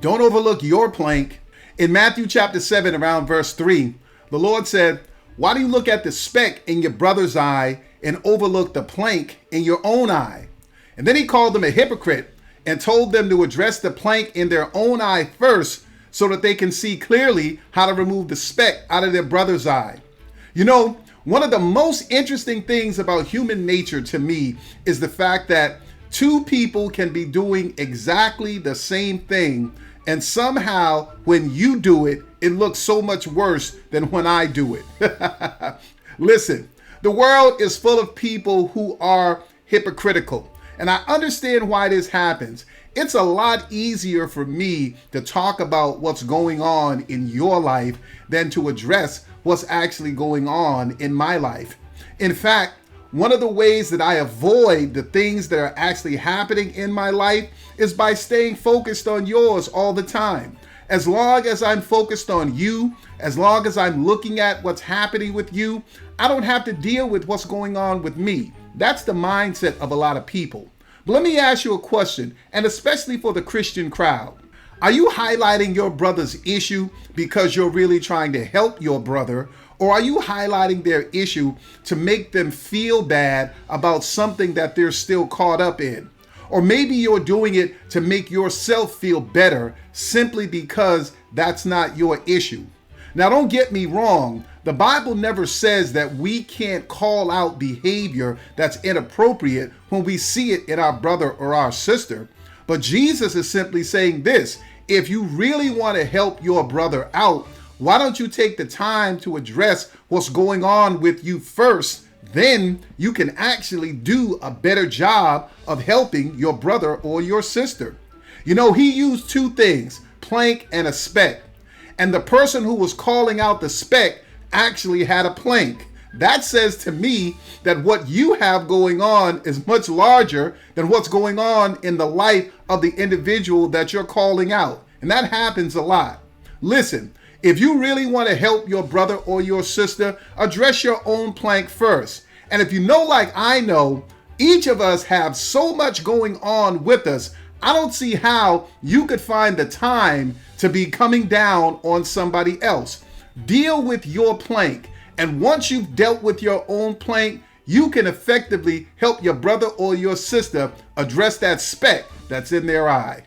Don't overlook your plank. In Matthew chapter 7, around verse 3, the Lord said, "Why do you look at the speck in your brother's eye and overlook the plank in your own eye?" And then he called them a hypocrite and told them to address the plank in their own eye first so that they can see clearly how to remove the speck out of their brother's eye. You know, one of the most interesting things about human nature to me is the fact that two people can be doing exactly the same thing, and somehow when you do it, it looks so much worse than when I do it. Listen, the world is full of people who are hypocritical, and I understand why this happens. It's a lot easier for me to talk about what's going on in your life than to address what's actually going on in my life. In fact, one of the ways that I avoid the things that are actually happening in my life is by staying focused on yours all the time. As long as I'm focused on you, as long as I'm looking at what's happening with you, I don't have to deal with what's going on with me. That's the mindset of a lot of people. But let me ask you a question, and especially for the Christian crowd. Are you highlighting your brother's issue because you're really trying to help your brother? Or are you highlighting their issue to make them feel bad about something that they're still caught up in? Or maybe you're doing it to make yourself feel better simply because that's not your issue. Now, don't get me wrong. The Bible never says that we can't call out behavior that's inappropriate when we see it in our brother or our sister. But Jesus is simply saying this: if you really want to help your brother out, why don't you take the time to address what's going on with you first? Then you can actually do a better job of helping your brother or your sister. You know, he used two things, plank and a speck. And the person who was calling out the speck actually had a plank. That says to me that what you have going on is much larger than what's going on in the life of the individual that you're calling out. And that happens a lot. Listen, if you really want to help your brother or your sister, address your own plank first. And if you know, like I know, each of us have so much going on with us, I don't see how you could find the time to be coming down on somebody else. Deal with your plank. And once you've dealt with your own plank, you can effectively help your brother or your sister address that speck that's in their eye.